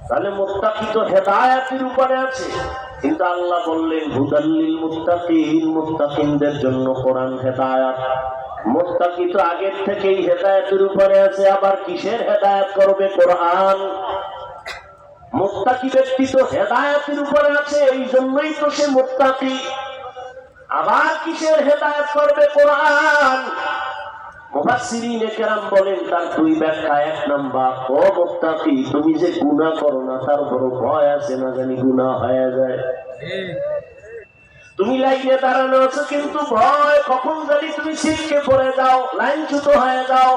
তাহলে মুত্তাকি তো হেদায়েতের উপরে আছে, কিন্তু আল্লাহ বললেন হুদাল্লিল মুত্তাকিন, মুত্তাকিনদের জন্য কোরআন হেদায়েত। মুত্তাকি তো আগের থেকেই হেদায়েতের উপরে আছে, আবার কিসের হেদায়েত করবে? কোরআন। মুত্তাকি ব্যক্তি তো হেদায়েতের উপরে আছে, এই জন্যই তো সে মুত্তাকি। আবার কিসের হেদায়েত করবে? কোরআন। মুফাসসিরিনে কেরাম বলেন তার দুই ব্যাখ্যা। এক নাম্বার, ও মুত্তাকি, তুমি যে গুনাহ করো না তার বড় ভয় আছে, না জানি গুনাহ হয়ে যায়। তুমি লাইনে দাঁড়ানো আছো, কিন্তু ভয় কখন জানি তুমি শিরকে পড়ে যাও, লাইনচ্যুত হয়ে যাও।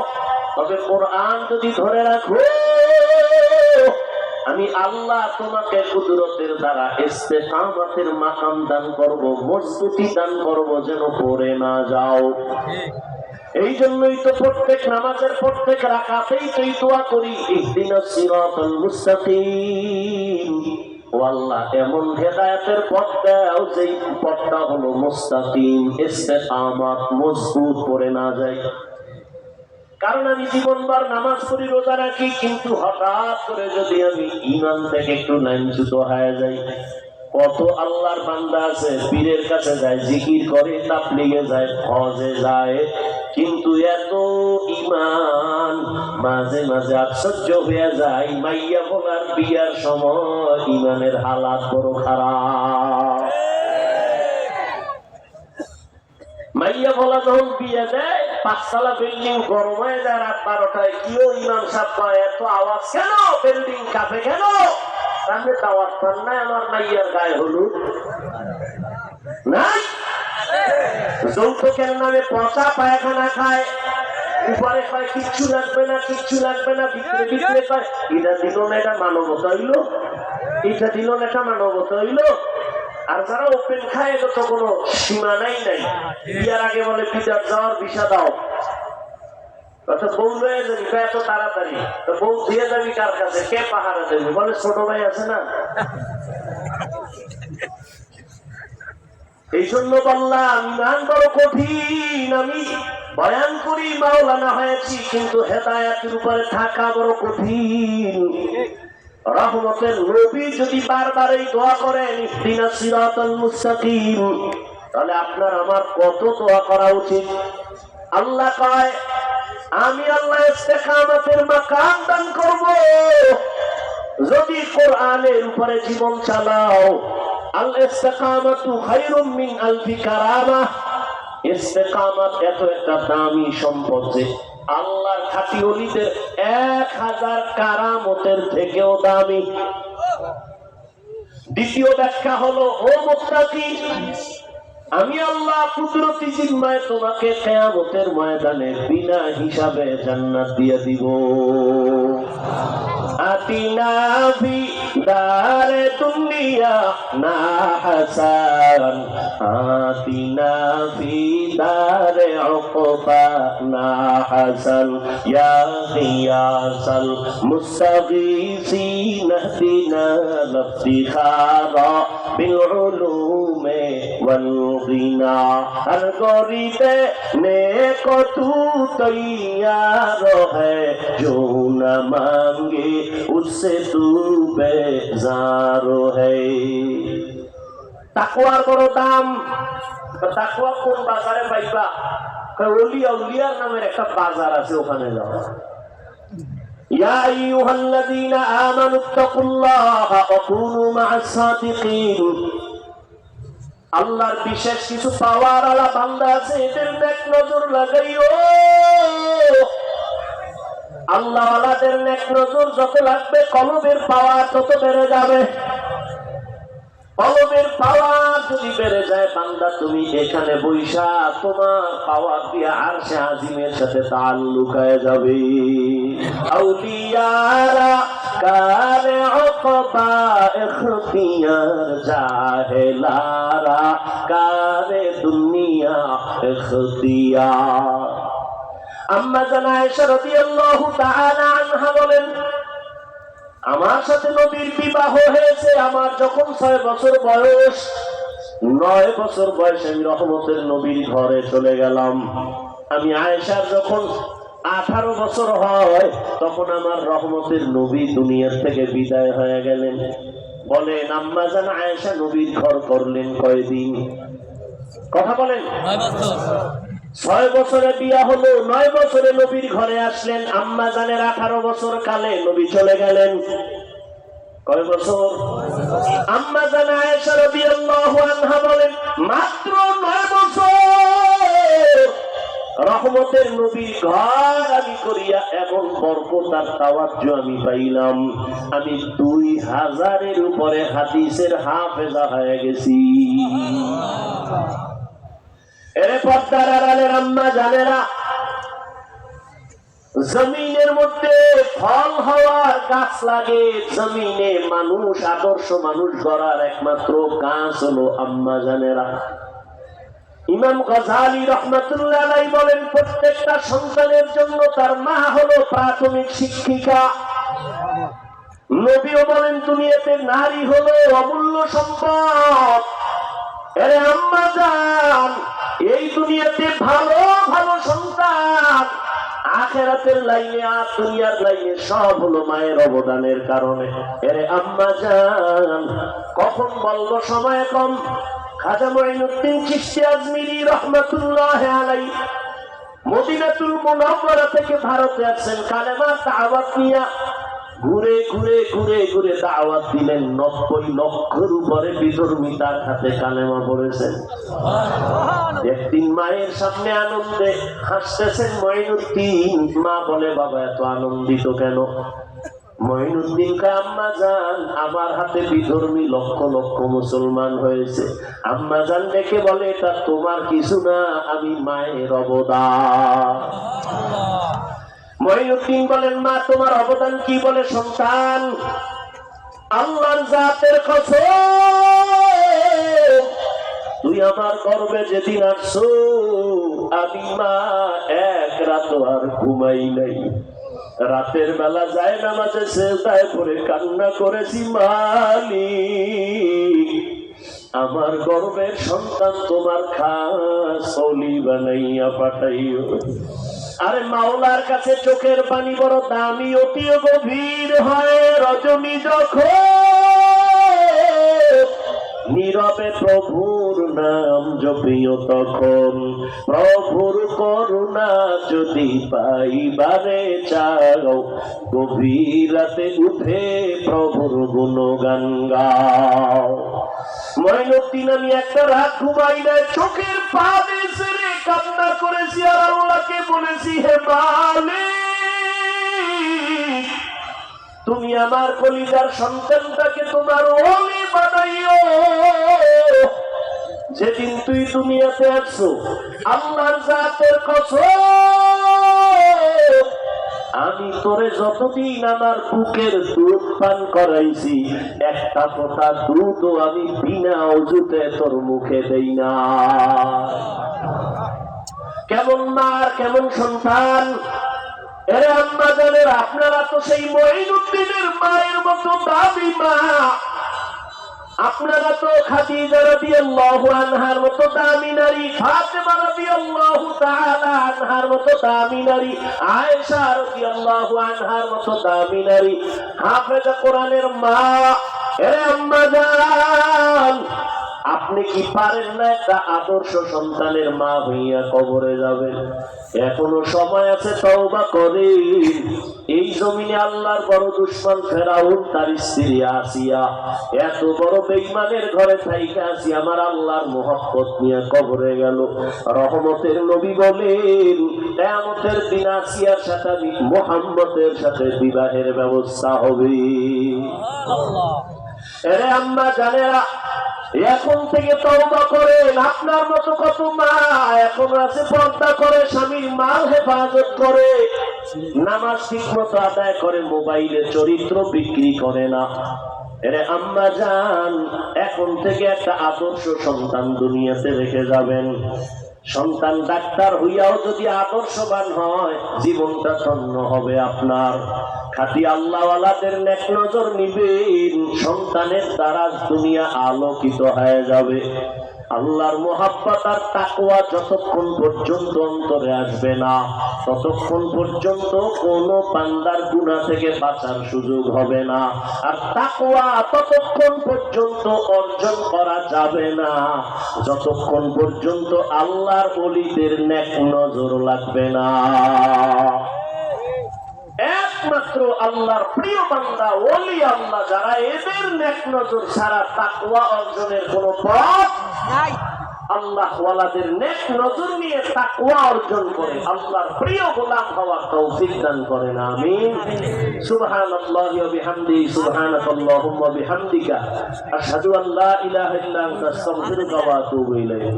তবে কোরআন যদি ধরে রাখো, আমি আল্লাহ তোমাকে কুদরতের দ্বারা ইস্তেকামতের মাকাম দান করব, মজবুতি দান করব, যেন পড়ে না যাও। এই জন্যই তো প্রত্যেক নামাজের প্রত্যেক রাকাতেই তুই দোয়া করি, ইহদিনাস সিরাতাল মুস্তাকিম। ও আল্লাহ, এমন হেদায়েতের পথ দাও যেই পথটা হলো মুস্তাকিম, ইস্তেকামত, মজবুত, পড়ে না যায়। কারণ আমি জীবনভর নামাজ পড়ি, রোজা রাখি, কিন্তু হঠাৎ করে যদি আমি ঈমান থেকে একটু লাইনচ্যুত হয়ে যাই। কত আল্লাহর বান্দা আছে, পীরের কাছে যায়, জিকির করে, তাবলীগে যায়, হজে যায়, কিন্তু এত ঈমান মাঝে মাঝে আশ্চর্য হয়ে যায়, মাইয়া ভোলার বিয়ার সময় ঈমানের হালাত বড় খারাপ। মাইয়া ভোলা যখন বিয়ে দেয়, 5 তলা বিল্ডিং গরম হয়ে যায় রাত 12টায়। কিও ইমাম সাহেব, এত আওয়াজ কেন? বিল্ডিং কাঁপে কেন? আমি দাওয়াত পান নাই আমার মাইয়ার গায়ে হলুদ নাই? যৌতুকের নামে পচা পায়খানা খায়, উপরে পায় কিচ্ছু লাগবে না, কিচ্ছু লাগবে না, ভিতরে ভিতরে পায় এটা দিল না, এটা মানবতা হইল? এটা দিল না, এটা মানবতা হইল? আর যারা ওপেন খায়, এটা তো কোনো সীমা নাই। বিয়ার আগে বলে পিজার যাওয়ার ভিসা দাও, বউ লয়ে যাবি এত তাড়াতাড়ি, তো বউ দিয়ে যাবি কার কাছে? কে পাহারা দেবে? বলে ছোট ভাই আছে না। এই জন্য বললাম ঈমান বড় কঠিন। আমি বয়ান করি, মাওলানা হয়েছি, কিন্তু হেদায়েতের উপরে থাকা বড় কঠিন। রহমতের নবী যদি বারবার এই দোয়া করেন, ইহদিনাস সিরাতাল মুস্তাকিম, তাহলে আপনার আমার কত দোয়া করা উচিত। আল্লাহ কয়, আমি আল্লাহ ইস্তেকামতের মাকাম দান করব যদি কোরআনের উপরে জীবন চালাও। আল ইস্তেকামাতু খায়রুম মিন আলফি কারামাহ। ইস্তেকামত এত একটা দামি সম্পদ যে আল্লাহর খাঁটি ওলিদের 1000 কারামতের থেকেও দামি। দ্বিতীয় ব্যাখ্যা হলো, ও মুত্তাকি, আমি আল্লাহ কুদরতি জিম্মায় তোমাকে কিয়ামতের ময়দানে বিনা হিসাবে জান্নাত দিয়ে দিব। আতিনা ফি দারে দুনিয়া না হাসান, আতিনা ফি দারে উকবা না হাসান, ইয়া গিয়াসাল মুস্তাগীসিন ইহদিনা লিফতিখারা বিল উলুমে ওয়াল গিনা। हर गरीबे नेको तू तैयार है, जो न मांगे उससे तू बेजार है। তাকওয়ার বড় দাম। তাকওয়া কোন বাজারে পাইবা? ওলিয়া উলিয়ার নামের একটা বাজার আছে, ওখানে যাও। ইয়া আইয়ুহাল্লাযীনা আমানুত্তাকুল্লাহা ওয়া কুনু মা'আস সাদিকিন। আল্লাহর বিশেষ কিছু পাওয়ার আলা বান্দা আছে, এদের নেক নজর লাগাইও। আল্লাহ ওয়ালাদের নেক নজর যত লাগবে, কলবের পাওয়ার তত বেড়ে যাবে। কলবের পাওয়ার যদি বেড়ে যায়, বান্দা তুমি এখানে বৈশা তোমার পাওয়ার দিয়ে আরশে আজিমের সাথে তাআল্লুক হয়ে যাবে। আউলিয়ারা কারে উকবা ইখতিয়ার, জাহেলারা কারে দুনিয়া ইখতিয়ার। আম্মা জানা আয়েশা রাদিয়াল্লাহু তাআলা আনহা বলেন, আমার সাথে নবীর বিবাহ হয়েছে আমার যখন 6 বছর বয়স। 9 বছর বয়সে আমি রহমতের নবীর ঘরে চলে গেলাম। আমি আয়েশার যখন 18 বছর হয়, তখন আমার রহমতের নবী দুনিয়ার থেকে বিদায় হয়ে গেলেন। বলেন আম্মা জান আয়েশা নবীর ঘর করলেন কয়দিন? কথা বলেন। 6 বছরে বিয়া হলো, 9 বছরে নবীর ঘরে আসলেন। আম্মা জানের 18 বছর কালে নবী চলে গেলেন। কয় বছর? আম্মা জান আয়েশা রাদিয়াল্লাহু আনহা বলেন মাত্র 9 বছর রহমতের নবীর ঘর আমি করিয়া এমন বরকত আর তাওয়াজ্জু আমি পাইলাম, আমি 2000-এর উপরে হাদিসের হাফেজা হয়ে গেছি। এরে পর্দার আড়ালের আম্মা জানেরা, জমিনের মধ্যে ফল হওয়ার গাছ লাগে, জমিনে মানুষ আদর্শ মানুষ গড়ার একমাত্র গাছ হলো আম্মা জানেরা। ইমাম গাযালী রাহমাতুল্লাহ আলাইহি বলেন প্রত্যেকটা সন্তানের জন্য তার মা হলো প্রাথমিক শিক্ষিকা। নবীও বলেন দুনিয়াতে নারী হলো অমূল্য সম্পদ। আরে আম্মা জান, এই দুনিয়াতে ভালো ভালো সন্তান আখিরাতের লাইনে আর দুনিয়ার লাইনে সব হলো মায়ের অবদানের কারণে। আরে আম্মা জান, কখন বলবো সময় কম। খাজা মুঈনুদ্দিন চিশতি আজমিরি রাহমাতুল্লাহ আলাইহি মদিনাতুল মুনাওয়ারা থেকে ভারতে আসেন কালেমা দাওয়াত নিয়ে। ঘুরে ঘুরে ঘুরে ঘুরে দাওয়াত দিলেন। 90 লক্ষের উপরে বিধর্মী তার হাতে কালেমা পড়েছেন। একদিন মায়ের সামনে আনন্দে হাসতেছেন মুঈনুদ্দিন। মা বলে বাবা এত আনন্দিত কেন? মুঈনুদ্দিন কা আম্মা জান, আমার হাতে বিধর্মী লক্ষ লক্ষ মুসলমান হয়েছে। আম্মা জান দেখে বলে এটা তোমার কিছু না, আমি মায়ের অবদান। মুঈনুদ্দিন বলেন মা তোমার অবদান কি? বলে সন্তান, আল্লাহর জাতের কসম, তুই আমার গর্ভে যেদিন আসছো আমি মা এক রাত আর ঘুমাই নাই। রাতের বেলা যায় নামাজে সেজদায় পড়ে কান্না করেছি, মালিক আমার গর্ভের সন্তান তোমার খাস ওলি বানাইয়া পাঠাইও। আরে মাওলার কাছে চোখের পানি বড় দামি, অতিও গভীর হয় রজনী যখন নীরবে প্রভুর নাম জপিও তখন। প্রভুর করুণা যদি পাইবারে চাও, গভীর রাতে উঠে প্রভুর গুণগান গাও। মুঈনুদ্দিন আমি একটা রাত ঘুমাই নাই, চোখের পানি ছেড়ে কান্না করেছি আর আল্লাহকে বলেছি হে মালিক তুমি আমার কলিজার সন্তানটাকে তোমার ওলি বানাইও। যেদিন তুই দুনিয়াতে আসছো আল্লাহর জাতের কসম, আমি তোরে যতদিন আমার বুকের দুধ পান করাইছি একটা ফোঁটা দুধও আমি বিনা অজুতে তোর মুখে দেই না। কেমন মা আর কেমন সন্তান। এরে আম্মা জানের, আপনারা তো সেই মুঈনুদ্দিনের মায়ের মতো দাবি মা। আপনারা তো খাদিজা রাদিয়াল্লাহু আনহার মতো দামি নারী, ফাতেমা রাদিয়াল্লাহু তাআলা আনহার মতো দামি নারী, আয়েশা রাদিয়াল্লাহু আনহার মতো দামি নারী, হাফেজা কোরআনের মা। এরে আম্মা জান, আপনি কি পারেন না একটা আদর্শ সন্তানের মা হইয়া কবরে যাবেন? এখনো সময় আছে, তওবা করেন। এই জমিনে আল্লাহর বড় দুশমন ফেরাউন তার স্ত্রী আসিয়া এত বড় বেঈমানের ঘরে থাইকা আসিয়া আমার আল্লাহর মুহাব্বত নিয়ে কবরে গেল। রহমতের নবী বলেন কিয়ামতের দিন আসিয়ার সাথে আমি মুহাম্মদের সাথে বিবাহের ব্যবস্থা হবে। আল্লাহ। এরে আম্মা জানেরা, এখন থেকে তওবা করেন। আপনার মতো কত মা এখন আছে পর্দা করে, স্বামীর মাল হেফাজত করে, নামাজ ঠিক মতো আদায় করে, মোবাইলে চরিত্র বিক্রি করে না। এরে আম্মা জান, এখন থেকে একটা আদর্শ সন্তান দুনিয়াতে রেখে যাবেন। সন্তান ডাক্তার হইয়াও যদি আদর্শবান হয় জীবনটা ধন্য হবে আপনার। খাঁটি আল্লাহওয়ালাদের নেক নজর নিবেন, সন্তানের দ্বারা দুনিয়া আলোকিত হয়ে যাবে। আল্লাহর মুহাব্বত আর তাকওয়া যতক্ষণ পর্যন্ত অন্তরে আসবে না, ততক্ষণ পর্যন্ত কোনো বান্দার গুনাহ থেকে বাঁচার সুযোগ হবে না। আর তাকওয়া ততক্ষণ পর্যন্ত অর্জন করা যাবে না যতক্ষণ পর্যন্ত আল্লাহর ওলিদের নেক নজর লাগবে না। একমাত্র আল্লাহর প্রিয় বান্দা ওলি আল্লাহ যারা, এদের নেক নজর ছাড়া তাকওয়া অর্জনের কোনো পথ নাই। আল্লাহ ওয়ালাদের নেক নজর নিয়ে তাকওয়া অর্জন করে আল্লাহর প্রিয় গোলাম হওয়ার তৌফিক দান করেন, আমিন। সুবহানাল্লাহি ওয়া বিহামদিহি, সুবহানাকাল্লাহুম্মা ওয়া বিহামদিকা, আশহাদু আন লা ইলাহা ইল্লা আনতা, আস্তাগফিরুকা ওয়া আতুবু ইলাইক।